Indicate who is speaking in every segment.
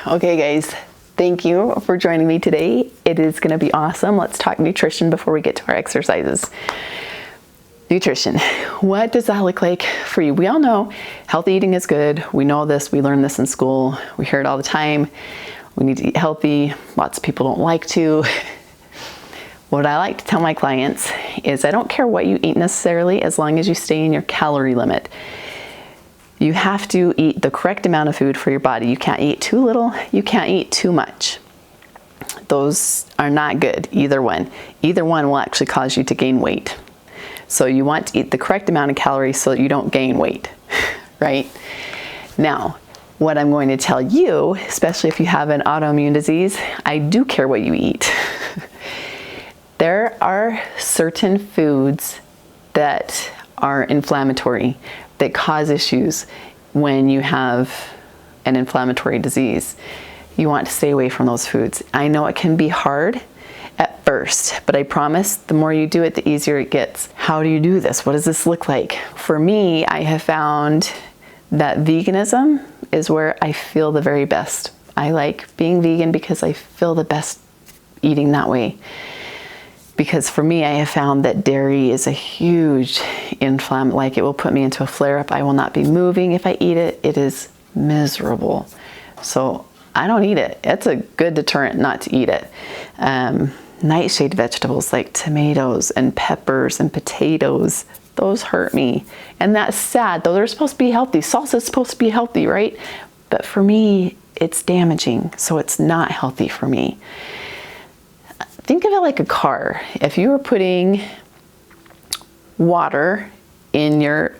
Speaker 1: Okay guys, thank you for joining me today. It is going to be awesome. Let's talk nutrition before we get to our exercises. Nutrition. What does that look like for you? We all know healthy eating is good. We know this. We learn this in school. We hear it all the time. We need to eat healthy. Lots of people don't like to. What I like to tell my clients is I don't care what you eat necessarily, as long as you stay in your calorie limit. You have to eat the correct amount of food for your body. You can't eat too little. You can't eat too much. Those are not good, either one. Either one will actually cause you to gain weight. So you want to eat the correct amount of calories so that you don't gain weight, right? Now, what I'm going to tell you, especially if you have an autoimmune disease, I do care what you eat. There are certain foods that are inflammatory, that cause issues when you have an inflammatory disease. You want to stay away from those foods. I know it can be hard at first, but I promise the more you do it, the easier it gets. How do you do this? What does this look like? For me, I have found that veganism is where I feel the very best. I like being vegan because I feel the best eating that way. Because for me, I have found that dairy is a huge inflammation, like it will put me into a flare-up. I will not be moving if I eat it. It is miserable. So I don't eat it. It's a good deterrent not to eat it. Nightshade vegetables like tomatoes and peppers and potatoes, those hurt me. And that's sad, though they're supposed to be healthy. Salsa is supposed to be healthy, right? But for me, it's damaging, so it's not healthy for me. Think of it like a car. If you were putting water in your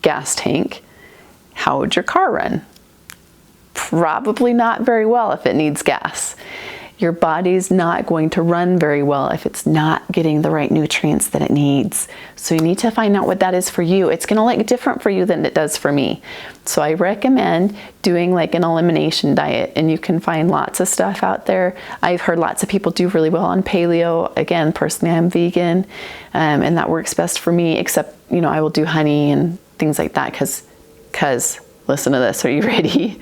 Speaker 1: gas tank, how would your car run? Probably not very well if it needs gas. Your body's not going to run very well if it's not getting the right nutrients that it needs. So you need to find out what that is for you. It's going to look different for you than it does for me. So I recommend doing like an elimination diet, and you can find lots of stuff out there. I've heard lots of people do really well on paleo. Again, personally, I'm vegan, and that works best for me, except, I will do honey and things like that because listen to this. Are you ready?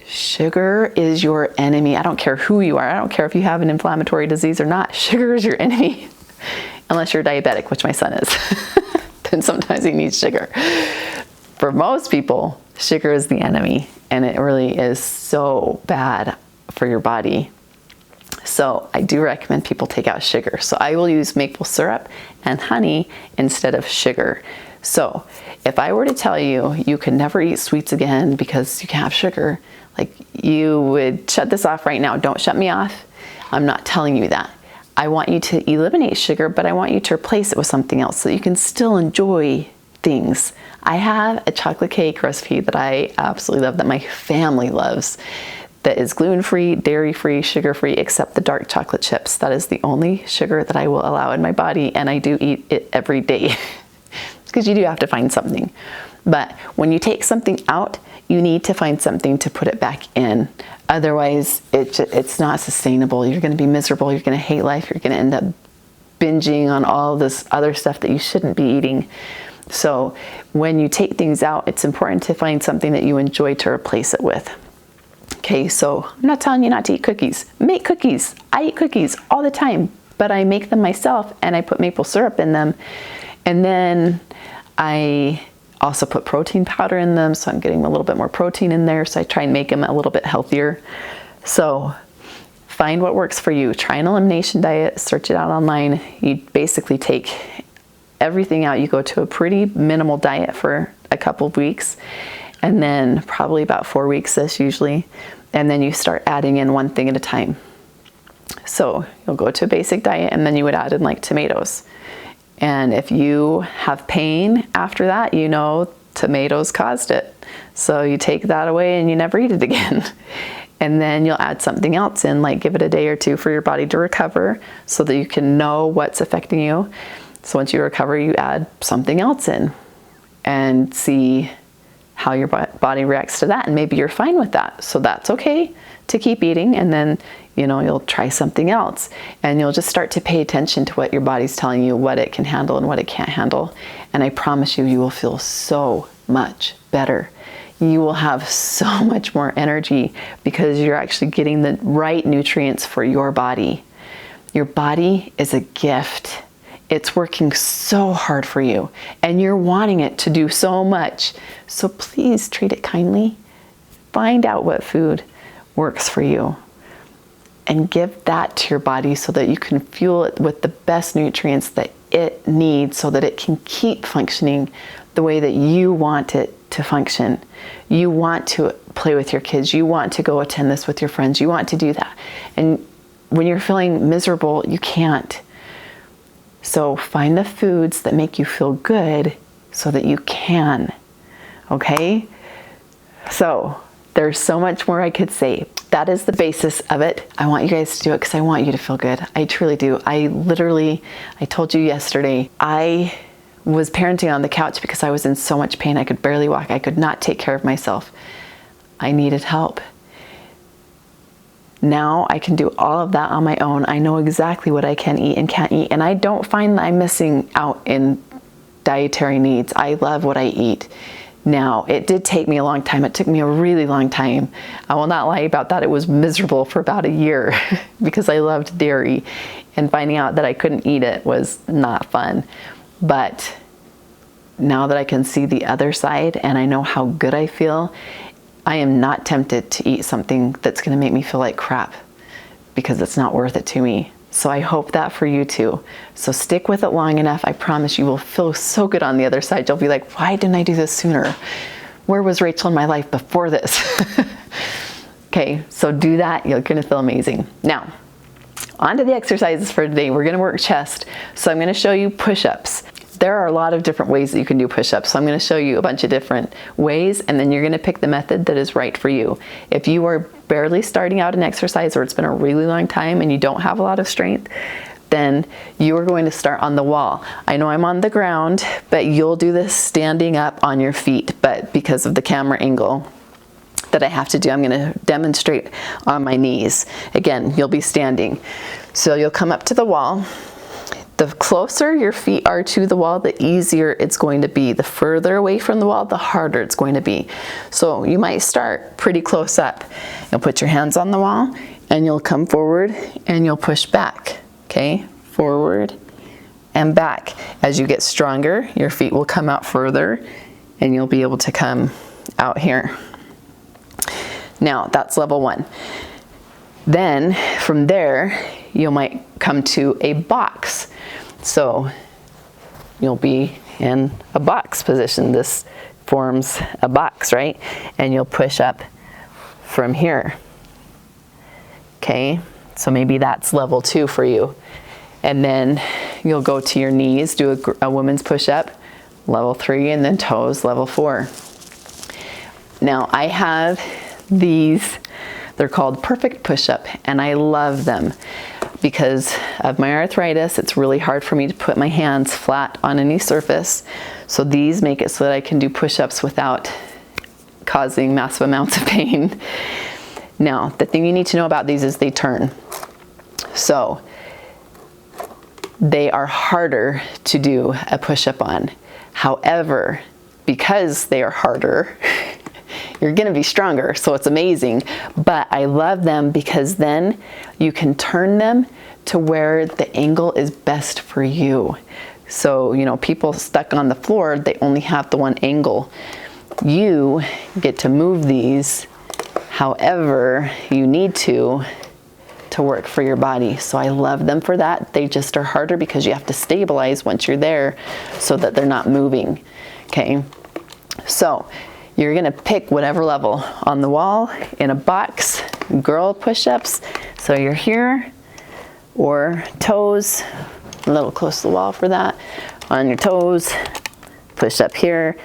Speaker 1: Sugar is your enemy. I don't care who you are. I don't care if you have an inflammatory disease or not. Sugar is your enemy. Unless you're diabetic, which my son is. Then sometimes he needs sugar. For most people, sugar is the enemy, and it really is so bad for your body. So I do recommend people take out sugar. So I will use maple syrup and honey instead of sugar. So if I were to tell you you could never eat sweets again because you can't have sugar, like, you would shut this off right now. Don't shut me off. I'm not telling you that. I want you to eliminate sugar, but I want you to replace it with something else so that you can still enjoy things. I have a chocolate cake recipe that I absolutely love, that my family loves, that is gluten-free, dairy-free, sugar-free, except the dark chocolate chips. That is the only sugar that I will allow in my body, and I do eat it every day. Because you do have to find something. But when you take something out, you need to find something to put it back in. Otherwise, it's not sustainable. You're going to be miserable. You're going to hate life. You're going to end up binging on all this other stuff that you shouldn't be eating. So when you take things out, it's important to find something that you enjoy to replace it with. Okay, so I'm not telling you not to eat cookies. Make cookies. I eat cookies all the time, but I make them myself, and I put maple syrup in them. And then I also put protein powder in them, so I'm getting a little bit more protein in there, so I try and make them a little bit healthier. So find what works for you. Try an elimination diet, search it out online. You basically take everything out. You go to a pretty minimal diet for a couple of weeks, and then probably about 4 weeks, this usually, and then you start adding in one thing at a time. So you'll go to a basic diet, and then you would add in like tomatoes. And if you have pain after that, tomatoes caused it. So you take that away and you never eat it again. And then you'll add something else in, like give it a day or two for your body to recover so that you can know what's affecting you. So once you recover, you add something else in and see how your body reacts to that. And maybe you're fine with that. So that's okay to keep eating. And then you'll try something else, and you'll just start to pay attention to what your body's telling you, what it can handle and what it can't handle. And I promise you, you will feel so much better. you will have so much more energy because you're actually getting the right nutrients for your body. Your body is a gift. It's working so hard for you and you're wanting it to do so much. So please treat it kindly. Find out what food works for you and give that to your body so that you can fuel it with the best nutrients that it needs so that it can keep functioning the way that you want it to function. You want to play with your kids. You want to go attend this with your friends. You want to do that. And when you're feeling miserable, you can't. So find the foods that make you feel good so that you can. Okay? So there's so much more I could say. That is the basis of it. I want you guys to do it because I want you to feel good. I truly do. I told you yesterday, I was parenting on the couch because I was in so much pain. I could barely walk. I could not take care of myself. I needed help. Now I can do all of that on my own. I know exactly what I can eat and can't eat. And I don't find that I'm missing out in dietary needs. I love what I eat. Now, it did take me a long time. It took me a really long time. I will not lie about that. It was miserable for about a year because I loved dairy, and finding out that I couldn't eat it was not fun. But now that I can see the other side and I know how good I feel, I am not tempted to eat something that's going to make me feel like crap because it's not worth it to me. So I hope that for you too. So stick with it long enough. I promise you will feel so good on the other side. You'll be like, why didn't I do this sooner? Where was Rachel in my life before this? Okay, so do that. You're going to feel amazing. Now, on to the exercises for today. We're going to work chest. So I'm going to show you push-ups. There are a lot of different ways that you can do push-ups. So I'm going to show you a bunch of different ways, and then you're going to pick the method that is right for you. If you are barely starting out an exercise or it's been a really long time and you don't have a lot of strength, then you are going to start on the wall. I know I'm on the ground, but you'll do this standing up on your feet. But because of the camera angle that I have to do, I'm going to demonstrate on my knees. Again, you'll be standing. So you'll come up to the wall. The closer your feet are to the wall, the easier it's going to be. The further away from the wall, the harder it's going to be. So you might start pretty close up. You'll put your hands on the wall and you'll come forward and you'll push back. Okay, forward and back. As you get stronger, your feet will come out further and you'll be able to come out here. Now, that's level one. Then from there, you might come to a box. So you'll be in a box position. This forms a box, right? And you'll push up from here. Okay, so maybe that's level 2 for you. And then you'll go to your knees, do a woman's push-up, level 3, and then toes, level 4. Now I have these, they're called Perfect Push-Up, and I love them. Because of my arthritis, it's really hard for me to put my hands flat on any surface. So these make it so that I can do push-ups without causing massive amounts of pain. Now, the thing you need to know about these is they turn. So they are harder to do a push-up on. However, because they are harder, you're going to be stronger, so it's amazing. But I love them because then you can turn them to where the angle is best for you. So, you know, people stuck on the floor, they only have the one angle. You get to move these however you need to work for your body. So I love them for that. They just are harder because you have to stabilize once you're there so that they're not moving. Okay, so you're gonna pick whatever level on the wall, in a box, girl push-ups. So you're here, or toes, a little close to the wall for that. On your toes, push up here,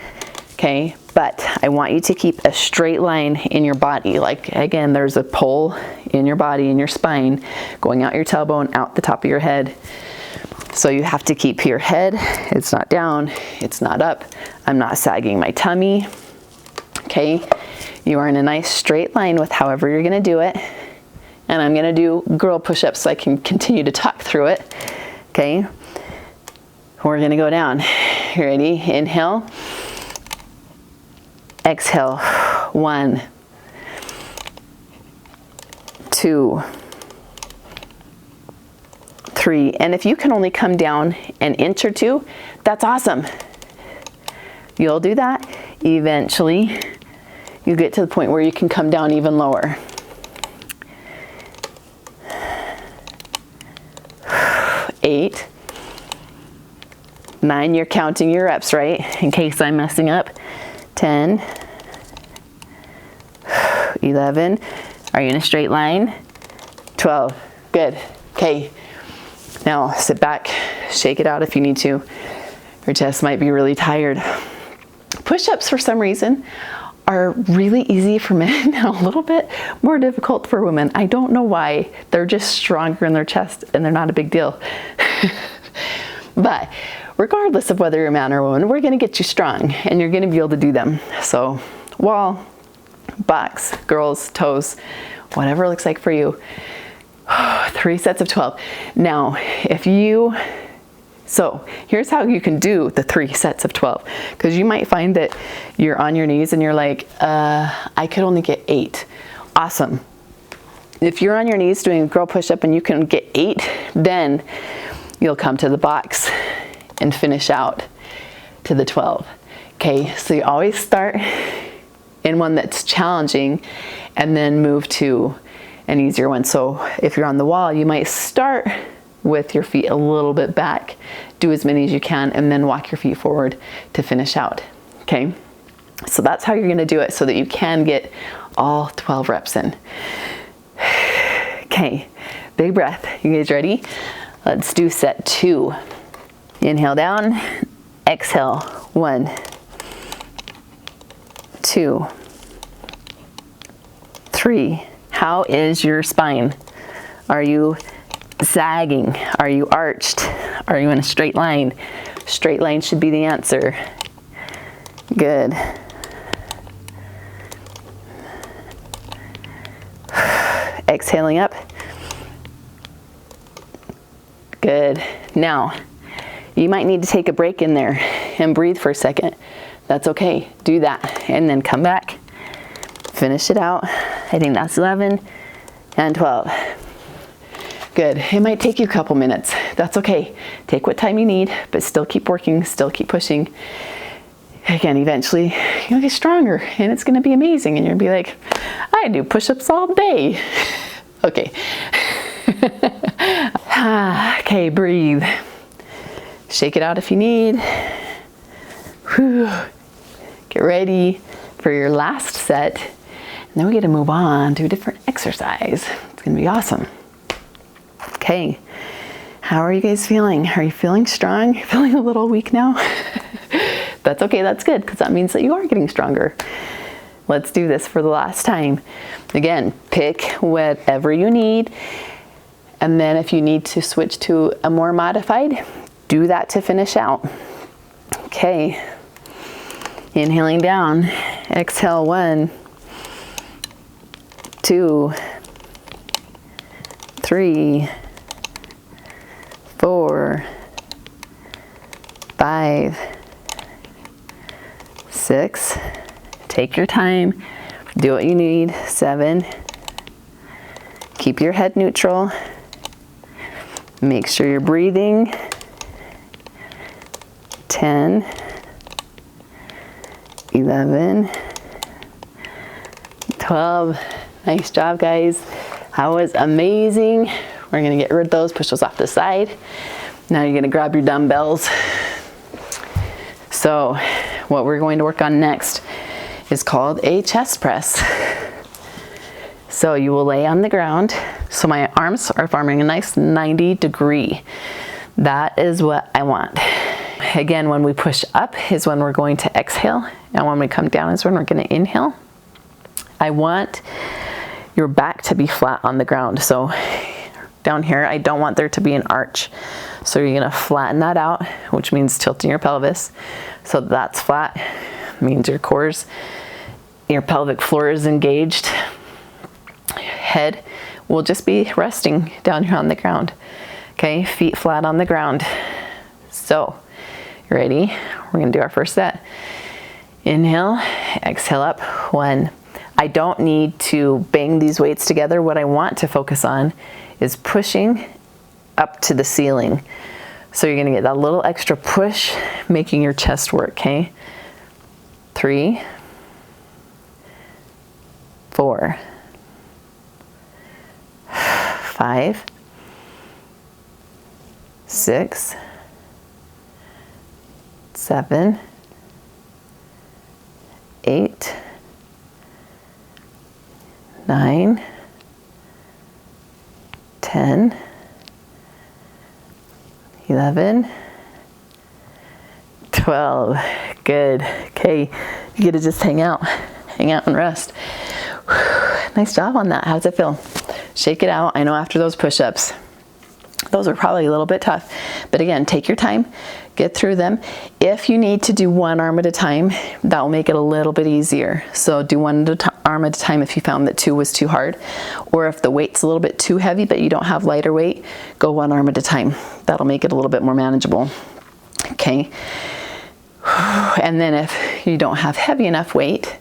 Speaker 1: okay? But I want you to keep a straight line in your body. Like, again, there's a pole in your body, in your spine, going out your tailbone, out the top of your head. So you have to keep your head, it's not down, it's not up. I'm not sagging my tummy. Okay, you are in a nice straight line with however you're gonna do it. And I'm gonna do girl push-ups so I can continue to talk through it. Okay, we're gonna go down. You ready? Inhale, exhale. 1, 2, 3. And if you can only come down an inch or two, that's awesome. You'll do that. Eventually, you get to the point where you can come down even lower. 8, 9, you're counting your reps, right? In case I'm messing up. 10, 11, are you in a straight line? 12, good. Okay, now sit back, shake it out if you need to. Your chest might be really tired. Push-ups, for some reason, are really easy for men and a little bit more difficult for women. I don't know why. They're just stronger in their chest and they're not a big deal. But regardless of whether you're a man or a woman, we're gonna get you strong and you're gonna be able to do them. So wall, box, girls, toes, whatever it looks like for you. 3 sets of 12. Now, so here's how you can do the 3 sets of 12, because you might find that you're on your knees and you're like, I could only get 8. Awesome. If you're on your knees doing a girl push-up and you can get 8, then you'll come to the box and finish out to the 12. Okay, so you always start in one that's challenging and then move to an easier one. So if you're on the wall, you might start with your feet a little bit back, do as many as you can, and then walk your feet forward to finish out. Okay, so that's how you're gonna do it so that you can get all 12 reps in. Okay, big breath. You guys ready? Let's do set 2. Inhale down, exhale. 1, 2, 3. How is your spine? Are you sagging? Are you arched? Are you in a straight line? Straight line should be the answer. Good. Exhaling up. Good. Now, you might need to take a break in there and breathe for a second. That's okay. Do that and then come back. Finish it out. I think that's 11 and 12. Good. It might take you a couple minutes. That's okay. Take what time you need, but still keep working, still keep pushing. Again, eventually you'll get stronger and it's going to be amazing. And you'll be like, I do push-ups all day. Okay. Okay, breathe. Shake it out if you need. Whew. Get ready for your last set. And then we get to move on to a different exercise. It's going to be awesome. Okay, how are you guys feeling? Are you feeling strong? Feeling a little weak now? That's okay, that's good, because that means that you are getting stronger. Let's do this for the last time. Again, pick whatever you need, and then if you need to switch to a more modified, do that to finish out. Okay, inhaling down, exhale. 1, 2, 3, 4, 5, 6. Take your time. Do what you need. 7. Keep your head neutral. Make sure you're breathing. 10, 11, 12. Nice job, guys. That was amazing. We're gonna get rid of those, push those off to the side. Now you're gonna grab your dumbbells. So what we're going to work on next is called a chest press. So you will lay on the ground. So my arms are forming a nice 90 degree. That is what I want. Again, when we push up is when we're going to exhale, and when we come down is when we're gonna inhale. I want your back to be flat on the ground. So down here, I don't want there to be an arch. So you're gonna flatten that out, which means tilting your pelvis. So that's flat, means your core's, your pelvic floor is engaged. Head will just be resting down here on the ground. Okay, feet flat on the ground. So, you ready? We're gonna do our first set. Inhale, exhale up. 1, I don't need to bang these weights together. What I want to focus on is pushing up to the ceiling. So you're gonna get that little extra push, making your chest work, okay? 3, 4, 5, 6, 7, 8, 9, 10, 11, 12. Good. Okay, you get to just hang out and rest. Nice job on that. How's it feel? Shake it out. I know after those push-ups, those are probably a little bit tough, but again, take your time, get through them. If you need to do one arm at a time, that will make it a little bit easier. So do one arm at a time if you found that 2 was too hard, or if the weight's a little bit too heavy but you don't have lighter weight, go one arm at a time. That'll make it a little bit more manageable. Okay. And then if you don't have heavy enough weight,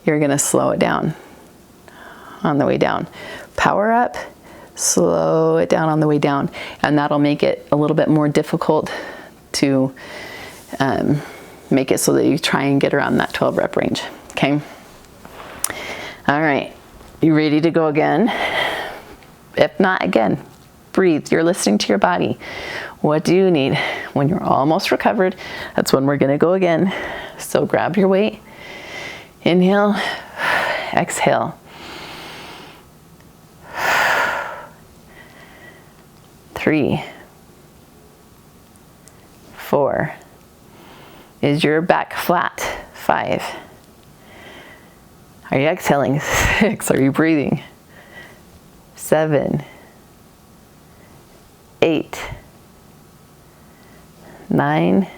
Speaker 1: you're gonna slow it down on the way down. Power up, slow it down on the way down, and that'll make it a little bit more difficult to make it so that you try and get around that 12 rep range, okay? All right, you ready to go again? If not, again, breathe. You're listening to your body. What do you need? When you're almost recovered, that's when we're gonna go again. So grab your weight, inhale, exhale. 3, 4. Is your back flat? 5. Are you exhaling? 6. Are you breathing? 7, 8, 9,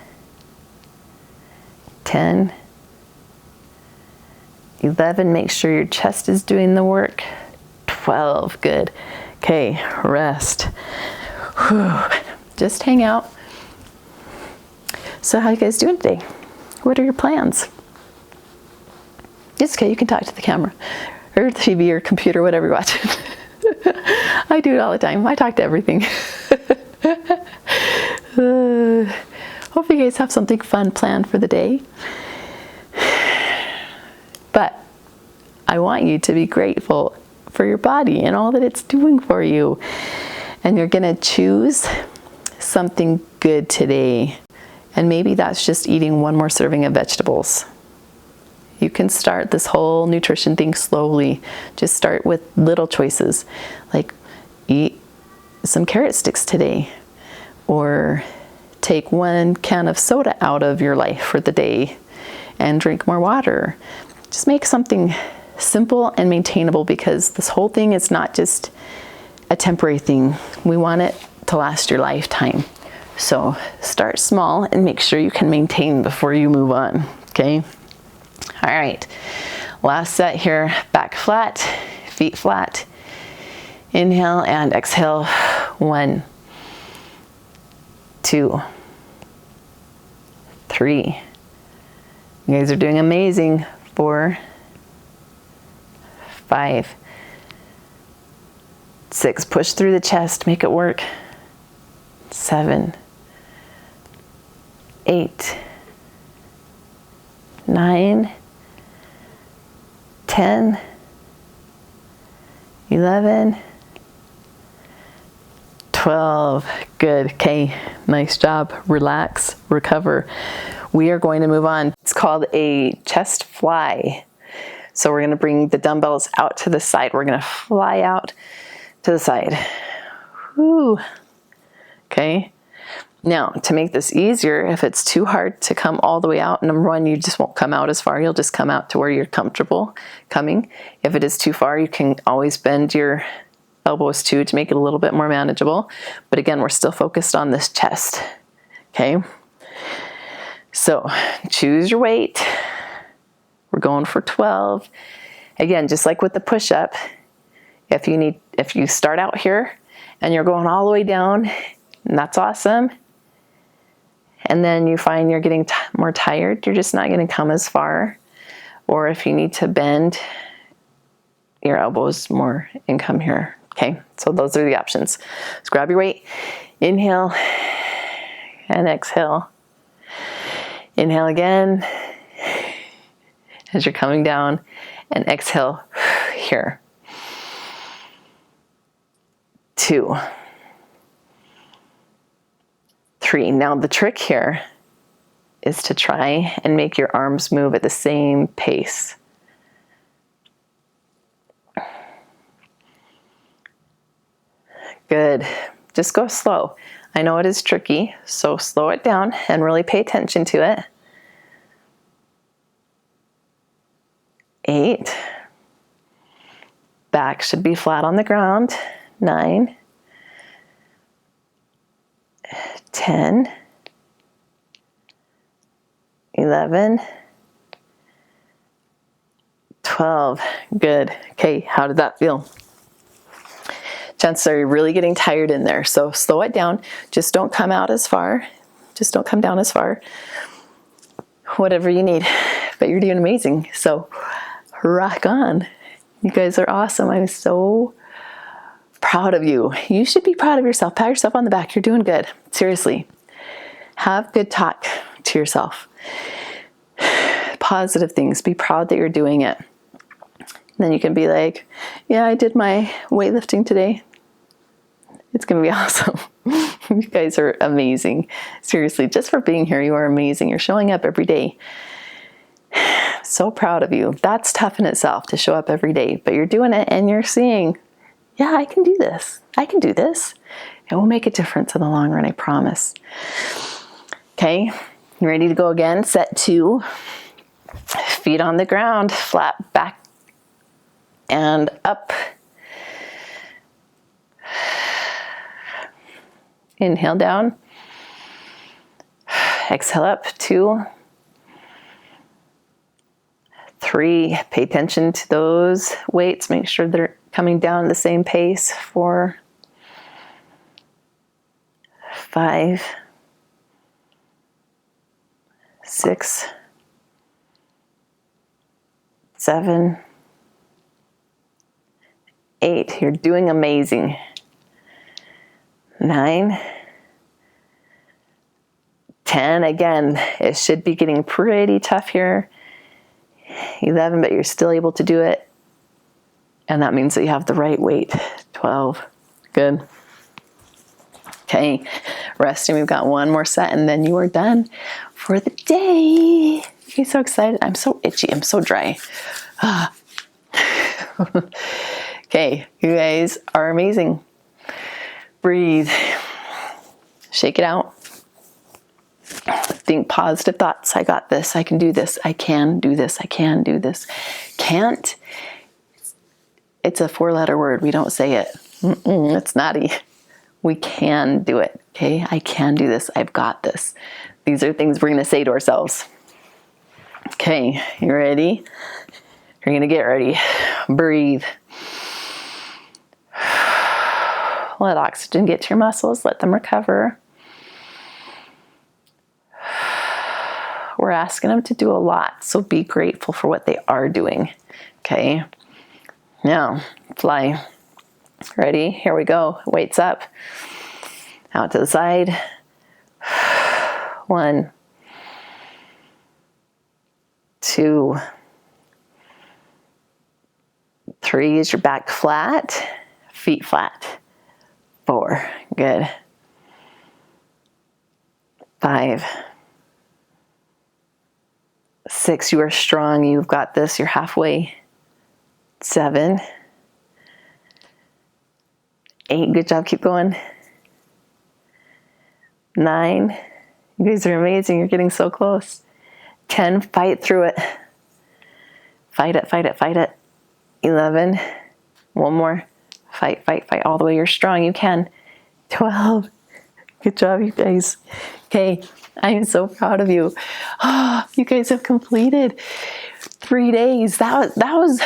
Speaker 1: 10, 11. Make sure your chest is doing the work. 12. Good. Okay, rest. Whew. Just hang out. So how you guys doing today? What are your plans? It's okay, you can talk to the camera or the TV or computer, whatever you're watching. I do it all the time. I talk to everything. Hope you guys have something fun planned for the day. But I want you to be grateful for your body and all that it's doing for you. And you're gonna choose something good today. And maybe that's just eating one more serving of vegetables. You can start this whole nutrition thing slowly. Just start with little choices, like eat some carrot sticks today, or take 1 can of soda out of your life for the day and drink more water. Just make something simple and maintainable, because this whole thing is not just a temporary thing. We want it to last your lifetime. So start small and make sure you can maintain before you move on, okay? All right, last set here, back flat, feet flat. Inhale and exhale. 1, 2, 3. You guys are doing amazing. 4, 5, 6. Push through the chest, make it work. 7, 8, 9, 10, 11, 12. Good. Okay, nice job. Relax, recover. We are going to move on. It's called a chest fly. So we're going to bring the dumbbells out to the side. We're going to fly out to the side. Whew. Okay. Now, to make this easier, if it's too hard to come all the way out, number 1, you just won't come out as far. You'll just come out to where you're comfortable coming. If it is too far, you can always bend your elbows too to make it a little bit more manageable. But again, we're still focused on this chest. Okay. So choose your weight. We're going for 12. Again, just like with the push-up, if you start out here and you're going all the way down, and that's awesome, and then you find you're getting more tired, you're just not going to come as far. Or if you need to bend your elbows more and come here. Okay, so those are the options. Let's grab your weight, inhale and exhale. Inhale again as you're coming down, and exhale here. 2, 3. Now the trick here is to try and make your arms move at the same pace. Good. Just go slow. I know it is tricky, so slow it down and really pay attention to it. 8. Back should be flat on the ground. 9. 10. 11. 12. Good. Okay, how did that feel? Chances are you're really getting tired in there, so slow it down. Just don't come out as far. Just don't come down as far. Whatever you need. But you're doing amazing, so rock on. You guys are awesome. I'm so proud of you. You should be proud of yourself. Pat yourself on the back. You're doing good. Seriously. Have good talk to yourself. Positive things. Be proud that you're doing it. And then you can be like, yeah, I did my weightlifting today. It's going to be awesome. You guys are amazing. Seriously, just for being here, you are amazing. You're showing up every day. So proud of you. That's tough in itself to show up every day, but you're doing it and you're seeing, yeah, I can do this. I can do this. It will make a difference in the long run, I promise. Okay, you ready to go again? Set 2. Feet on the ground, flat back and up. Inhale down. Exhale up. 2. 3. Pay attention to those weights. Make sure they're coming down at the same pace. 4. 5. 6. 7. 8. You're doing amazing. 9. 10. Again, it should be getting pretty tough here. 11, but you're still able to do it. And that means that you have the right weight. 12. Good. Okay, resting. We've got one more set and then you are done for the day. I'm so excited. I'm so itchy. I'm so dry. Okay, you guys are amazing. Breathe. Shake it out. Think positive thoughts. I got this. I can do this. I can do this. I can do this. Can't. It's a 4-letter word. We don't say it. It's naughty. We can do it. Okay. I can do this. I've got this. These are things we're going to say to ourselves. Okay. You ready? You're going to get ready. Breathe. Let oxygen get to your muscles. Let them recover. We're asking them to do a lot, so be grateful for what they are doing. Okay. Now, fly. Ready? Here we go. Weights up. Out to the side. 1, 2, 3. Is your back flat? Feet flat. 4. Good. 5. 6. You are strong. You've got this. You're halfway. 7. 8. Good job. Keep going. 9. You guys are amazing. You're getting so close. 10. Fight through it. Fight it, fight it, fight it. 11. One more. Fight, fight, fight all the way. You're strong. You can. 12. Good job, you guys. Okay. I am so proud of you. Oh, you guys have completed 3 days. That was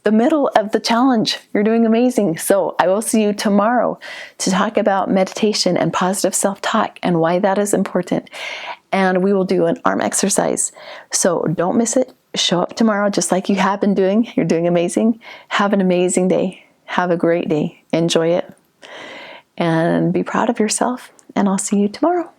Speaker 1: the middle of the challenge. You're doing amazing. So I will see you tomorrow to talk about meditation and positive self-talk and why that is important. And we will do an arm exercise. So don't miss it. show up tomorrow just like you have been doing. You're doing amazing. Have an amazing day. Have a great day. Enjoy it. And be proud of yourself. And I'll see you tomorrow.